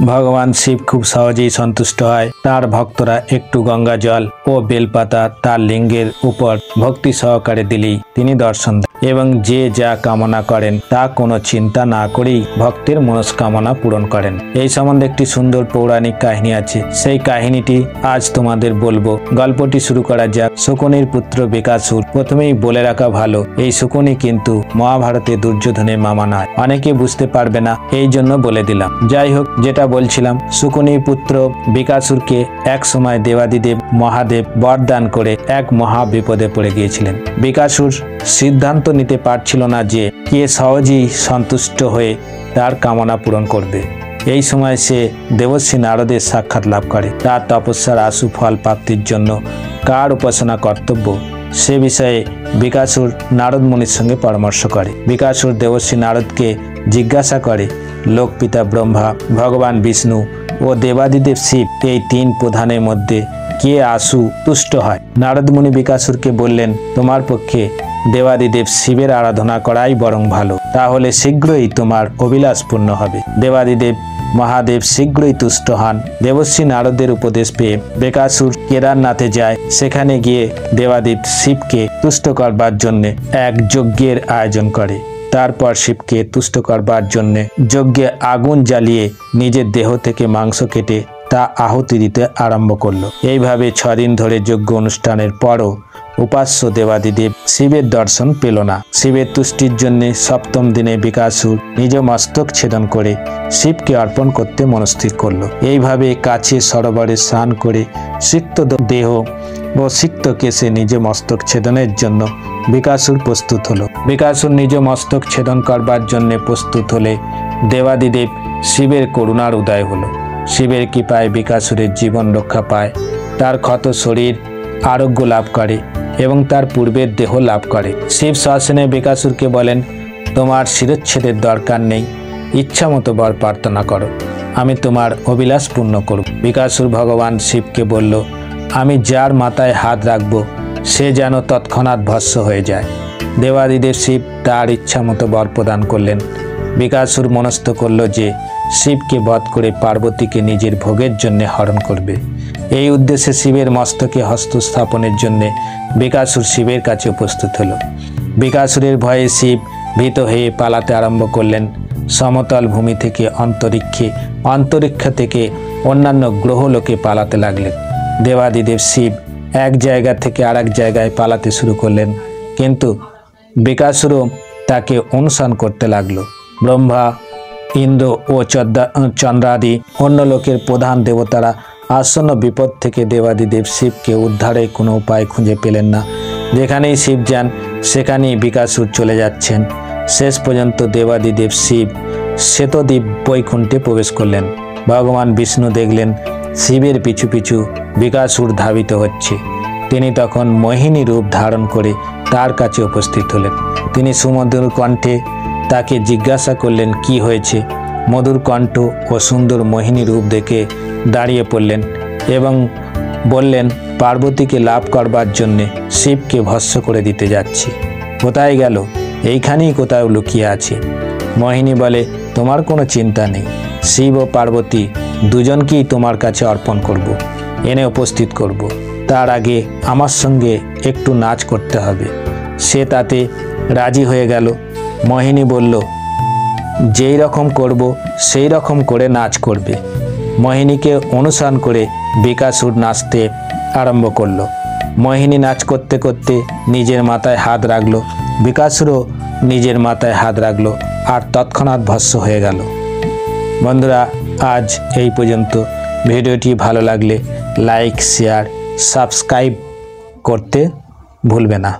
भगवान शिव खूब सहजेई सन्तुष्ट हय। तार भक्तरा एकटू गंगा जल ओ बेलपाता तार लिंगेर ऊपर भक्ति सहकारे दिलेई तिनि दर्शन देन एवं जे जा कामना करेन ता कोनो चिंता ना करेई भक्तेर मनस्कामना पूरण करेन। এই সম্বন্ধে একটি সুন্দর পৌরাণিক কাহিনী আছে। সেই কাহিনীটি আজ তোমাদের বলবো। গল্পটি শুরু করা যাক। শকুনির পুত্র বিকাসুর। প্রথমেই বলে রাখা ভালো, এই শকুনি কিন্তু মহাভারতে দুর্যোধনের মামা নয়। অনেকে বুঝতে পারবে না, এই জন্য বলে দিলাম। যাই হোক, যেটা বলছিলাম, শকুনির পুত্র বিকাসুরকে এক সময় দেবাদিদেব মহাদেব বরদান করে এক মহা বিপদে পড়ে গিয়েছিলেন। বিকাসুর সিদ্ধান্ত নিতে পারছিল না যে কে সহজেই সন্তুষ্ট হয়ে তার কামনা পূরণ করবে। এই সময় সে দেবশ্রী নারদের সাক্ষাৎ লাভ করে। তার তপস্যার আশু ফল প্রাপ্তির জন্য কার উপাসনা কর্তব্য সে বিষয়ে বিকাসুর নারদ মুনির সঙ্গে পরামর্শ করে। বিকাসুর দেবশ্রী নারদকে জিজ্ঞাসা করে, লোকপিতা ব্রহ্মা, ভগবান বিষ্ণু ও দেবাদিদেব শিব এই তিন প্রধানের মধ্যে কে আশু তুষ্ট হয়? নারদ মুনি বিকাসুরকে বললেন, তোমার পক্ষে দেবাদিদেব শিবের আরাধনা করাই বরং ভালো, তাহলে শীঘ্রই তোমার অভিলাষ পূর্ণ হবে। দেবাদিদেব মহাদেব শীঘ্রই তুষ্ট হন। দেবশ্রী নারদের উপদেশ পেয়ে বিকাসুর কেদারনাথে যায়। সেখানে গিয়ে দেবাদেব শিবকে তুষ্ট করবার জন্য এক যজ্ঞের আয়োজন করে। তারপর শিবকে তুষ্ট করবার জন্য যজ্ঞে আগুন জ্বালিয়ে নিজের দেহ থেকে মাংস কেটে তা আহুতি দিতে আরম্ভ করলো। এইভাবে 6 দিন ধরে যজ্ঞ অনুষ্ঠানের পরও উপাস্য দেবাদিদেব শিবের দর্শন পেল না। শিবের তুষ্টির জন্য 7ম দিনে বিকাসুর নিজ মস্তক ছেদন করে শিবকে অর্পণ করতে মনস্থির করলো। এইভাবে কাছে সরোবরে স্নান করে সিক্ত দেহ ও সিক্ত কেশে নিজ মস্তক ছেদনের জন্য বিকাসুর প্রস্তুত হলো। বিকাসুর নিজ মস্তক ছেদন করবার জন্য প্রস্তুত হলে দেবাদিদেব শিবের করুণার উদয় হলো। শিবের কৃপায় বিকাসুরের জীবন রক্ষা পায়, তার ক্ষত শরীর আরোগ্য লাভ করে এবং তার পূর্বের দেহ লাভ করে। শিব শাসনে বিকাসুরকে বলেন, তোমার শিরচ্ছেদের দরকার নেই, ইচ্ছা মতো বর প্রার্থনা করো, আমি তোমার অভিলাষ পূর্ণ করব। বিকাসুর ভগবান শিবকে বলল, আমি যার মাথায় হাত রাখবো সে যেন তৎক্ষণাৎ ভস্ম হয়ে যায়। দেবাদিদেব শিব তার ইচ্ছা মতো বর প্রদান করলেন। বিকাসুর মনস্থ করল যে শিবকে বধ করে পার্বতীকে নিজের ভোগের জন্য হরণ করবে। এই উদ্দেশ্যে শিবের মস্তকে হস্ত স্থাপনের জন্য বিকাসুর শিবের কাছে উপস্থিত হলো। বিকাসুরের ভয়ে শিব ভীত হয়ে পালাতে আরম্ভ করলেন। সমতল ভূমি থেকে অন্তরিক্ষে, অন্তরিক্ষ থেকে অন্যান্য গ্রহলোকে পালাতে লাগলেন। দেবাদিদেব শিব এক জায়গা থেকে আরেক জায়গায় পালাতে শুরু করলেন, কিন্তু বিকাসুরও তাকে অনুসরণ করতে লাগলো। ব্রহ্মা, ইন্দ্র ও চন্দ্রাদি অন্য লোকের প্রধান দেবতারা আসন্ন বিপদ থেকে দেবাদিদেব শিবকে উদ্ধারের কোনো উপায় খুঁজে পেলেন না। যেখানেই শিব যান সেখানেই বিকাসুর চলে যাচ্ছেন। শেষ পর্যন্ত দেবাদিদেব শিব শ্বেতদ্বীপ বৈকুণ্ঠে প্রবেশ করলেন। ভগবান বিষ্ণু দেখলেন শিবের পিছু পিছু বিকাসুর ধাবিত হচ্ছে। তিনি তখন মোহিনী রূপ ধারণ করে তার কাছে উপস্থিত হলেন। তিনি সুমধুর কণ্ঠে তাকে জিজ্ঞাসা করলেন কি হয়েছে। মধুর কণ্ঠ ও সুন্দর মোহিনী রূপ দেখে দাঁড়িয়ে পড়লেন এবং বললেন, পার্বতীকে লাভ করবার জন্যে শিবকে ভস্ম করে দিতে যাচ্ছি। কোথায় গেল? এইখানেই কোথাও লুকিয়ে আছে। মোহিনী বলে, তোমার কোনো চিন্তা নেই, শিব ও পার্বতী দুজনকেই তোমার কাছে অর্পণ করব, এনে উপস্থিত করব। তার আগে আমার সঙ্গে একটু নাচ করতে হবে। সে তাতে রাজি হয়ে গেল। মোহিনী বলল, যেই রকম করব সেই রকম করে নাচ করবে। মোহিনীকে অনুসরণ করে বিকাসুর নাচতে আরম্ভ করলো। মোহিনী নাচ করতে করতে নিজের মাথায় হাত রাখলো। বিকাসুরও নিজের মাথায় হাত রাখলো আর তৎক্ষণাৎ ভস্ম হয়ে গেল। বন্ধুরা, আজ এই পর্যন্ত। ভিডিওটি ভালো লাগলে লাইক, শেয়ার, সাবস্ক্রাইব করতে ভুলবে না।